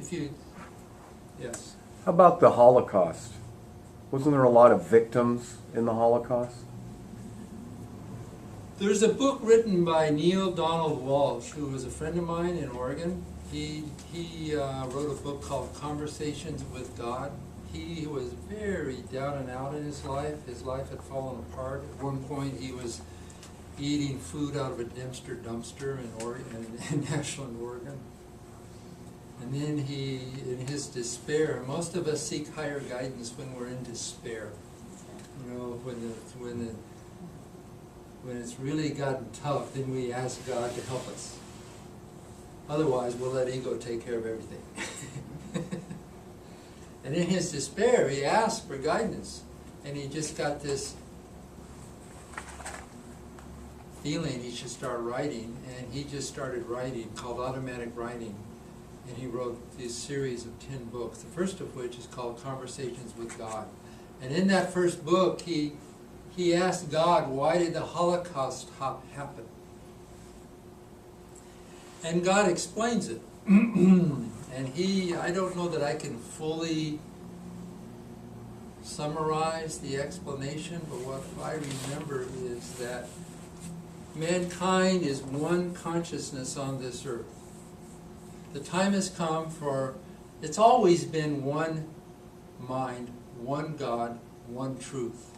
if you, yes. How about the Holocaust? Wasn't there a lot of victims in the Holocaust? There's a book written by Neil Donald Walsh, who was a friend of mine in Oregon. He wrote a book called Conversations with God. He was very down and out in his life. His life had fallen apart. At one point, he was eating food out of a dumpster in Oregon, in Ashland, Oregon. And then he, in his despair, most of us seek higher guidance when we're in despair. You know, when it's really gotten tough, then we ask God to help us. Otherwise, we'll let ego take care of everything. And in his despair, he asked for guidance. And he just got this feeling he should start writing. And he just started writing, called automatic writing. And he wrote this series of 10 books, the first of which is called Conversations with God. And in that first book, he asked God, why did the Holocaust happen? And God explains it. And I don't know that I can fully summarize the explanation, but what I remember is that mankind is one consciousness on this earth. The time has come for, it's always been one mind, one God, one truth.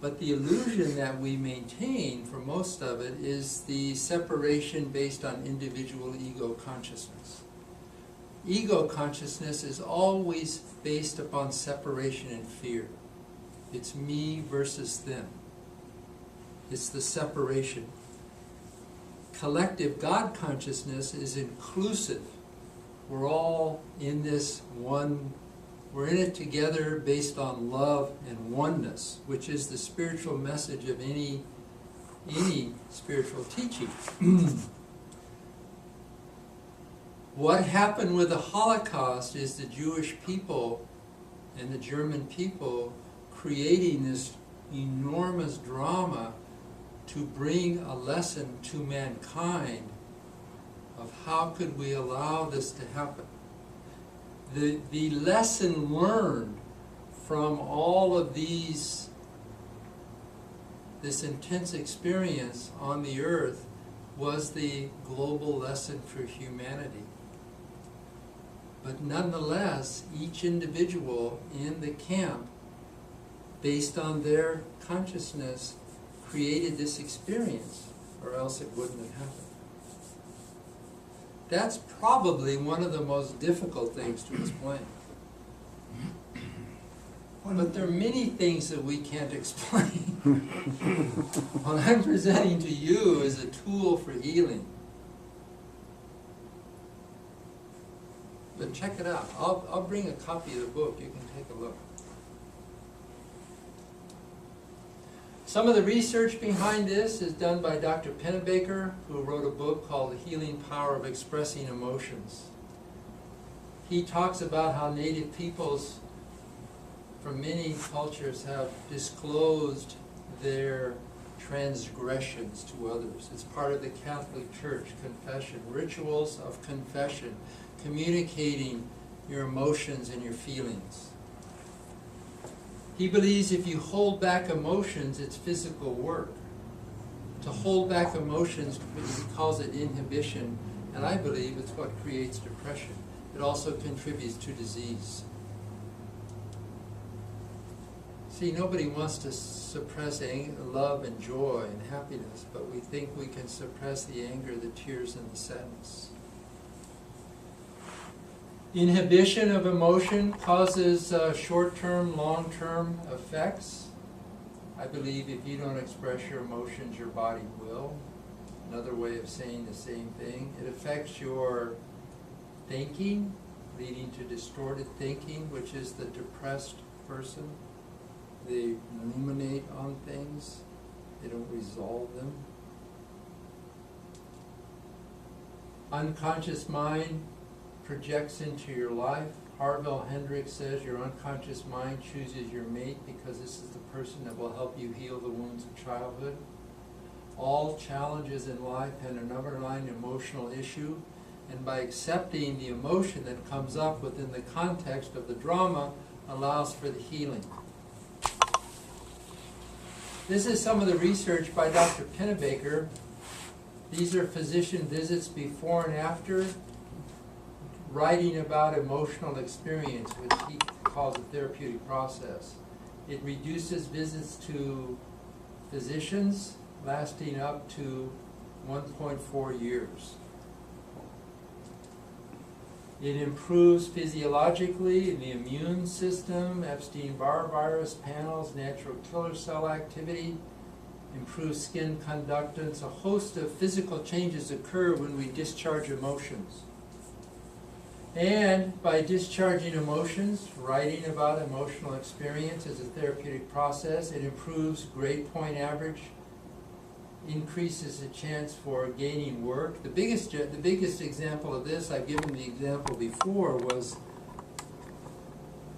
But the illusion that we maintain for most of it is the separation based on individual ego consciousness. Ego consciousness is always based upon separation and fear. It's me versus them. It's the separation. Collective God consciousness is inclusive. We're all in this one. We're in it together based on love and oneness, which is the spiritual message of any spiritual teaching. What happened with the Holocaust is the Jewish people and the German people creating this enormous drama to bring a lesson to mankind of how could we allow this to happen. The lesson learned from all of this intense experience on the earth was the global lesson for humanity. But nonetheless, each individual in the camp, based on their consciousness, created this experience, or else it wouldn't have happened. That's probably one of the most difficult things to explain. But there are many things that we can't explain. What I'm presenting to you is a tool for healing. But check it out. I'll bring a copy of the book. You can take a look. Some of the research behind this is done by Dr. Pennebaker, who wrote a book called The Healing Power of Expressing Emotions. He talks about how native peoples from many cultures have disclosed their transgressions to others. It's part of the Catholic Church, confession, rituals of confession, communicating your emotions and your feelings. He believes if you hold back emotions, it's physical work. To hold back emotions, he calls it inhibition, and I believe it's what creates depression. It also contributes to disease. See, nobody wants to suppress love and joy and happiness, but we think we can suppress the anger, the tears, and the sadness. Inhibition of emotion causes short-term, long-term effects. I believe if you don't express your emotions, your body will. Another way of saying the same thing. It affects your thinking, leading to distorted thinking, which is the depressed person. They ruminate on things. They don't resolve them. Unconscious mind projects into your life. Harville Hendricks says your unconscious mind chooses your mate because this is the person that will help you heal the wounds of childhood. All challenges in life have an underlying emotional issue, and by accepting the emotion that comes up within the context of the drama allows for the healing. This is some of the research by Dr. Pennebaker. These are physician visits before and after, writing about emotional experience, which he calls a therapeutic process. It reduces visits to physicians lasting up to 1.4 years. It improves physiologically the immune system, Epstein-Barr virus panels, natural killer cell activity, improves skin conductance. A host of physical changes occur when we discharge emotions. And by discharging emotions, writing about emotional experience as a therapeutic process, it improves grade point average, increases the chance for gaining work. The biggest example of this, I've given the example before, was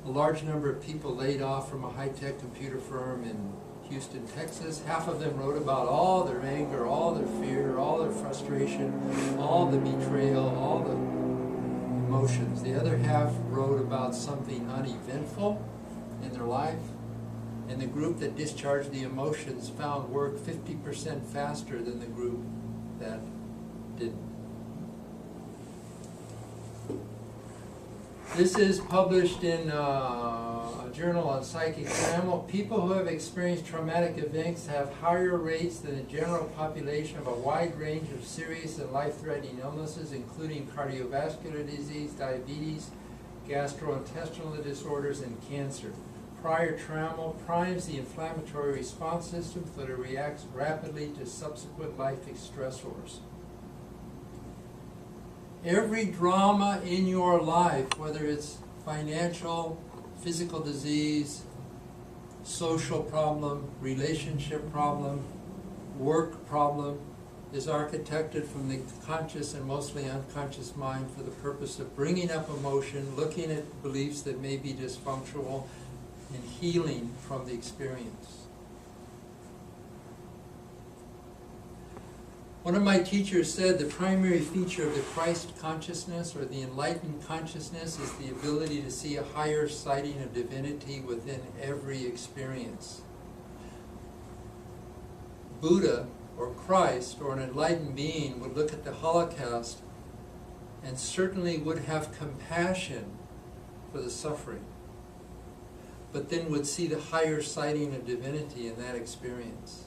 a large number of people laid off from a high-tech computer firm in Houston, Texas. Half of them wrote about all their anger, all their fear, all their frustration, all the betrayal, all the emotions. The other half wrote about something uneventful in their life. And the group that discharged the emotions found work 50% faster than the group that didn't. This is published in a journal on psychic trauma. People who have experienced traumatic events have higher rates than the general population of a wide range of serious and life-threatening illnesses, including cardiovascular disease, diabetes, gastrointestinal disorders, and cancer. Prior trauma primes the inflammatory response system so that it reacts rapidly to subsequent life stressors. Every drama in your life, whether it's financial, physical disease, social problem, relationship problem, work problem, is architected from the conscious and mostly unconscious mind for the purpose of bringing up emotion, looking at beliefs that may be dysfunctional, and healing from the experience. One of my teachers said the primary feature of the Christ consciousness or the enlightened consciousness is the ability to see a higher sighting of divinity within every experience. Buddha or Christ or an enlightened being would look at the Holocaust and certainly would have compassion for the suffering, but then would see the higher sighting of divinity in that experience.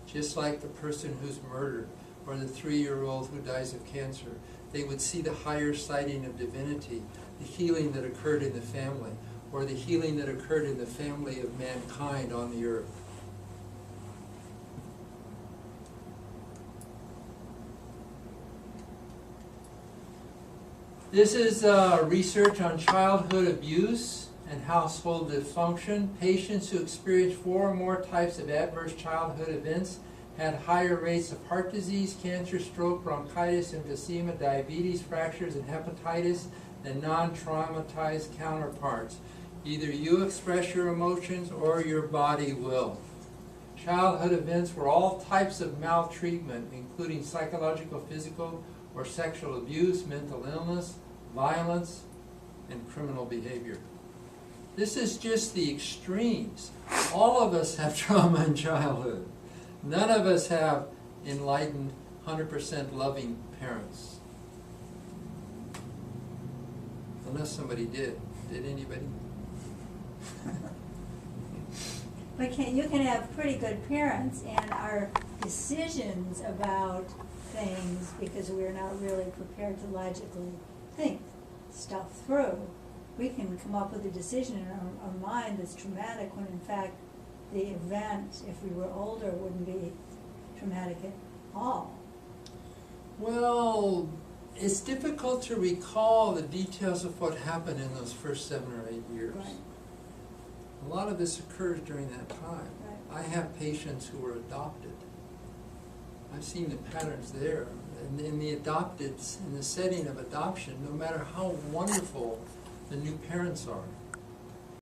Just like the person who's murdered or the 3-year-old who dies of cancer, they would see the higher sighting of divinity, the healing that occurred in the family, or the healing that occurred in the family of mankind on the earth. This is research on childhood abuse and household dysfunction. Patients who experienced 4 or more types of adverse childhood events had higher rates of heart disease, cancer, stroke, bronchitis, emphysema, diabetes, fractures, and hepatitis than non-traumatized counterparts. Either you express your emotions or your body will. Childhood events were all types of maltreatment, including psychological, physical, or sexual abuse, mental illness, violence, and criminal behavior. This is just the extremes. All of us have trauma in childhood. None of us have enlightened, 100% loving parents. Unless somebody did. Did anybody? But you can have pretty good parents, and our decisions about things, because we're not really prepared to logically think stuff through, we can come up with a decision in our mind that's traumatic when in fact the event, if we were older, wouldn't be traumatic at all. Well, it's difficult to recall the details of what happened in those first 7 or 8 years. Right. A lot of this occurs during that time. Right. I have patients who were adopted. I've seen the patterns there. And in the setting of adoption, no matter how wonderful the new parents are,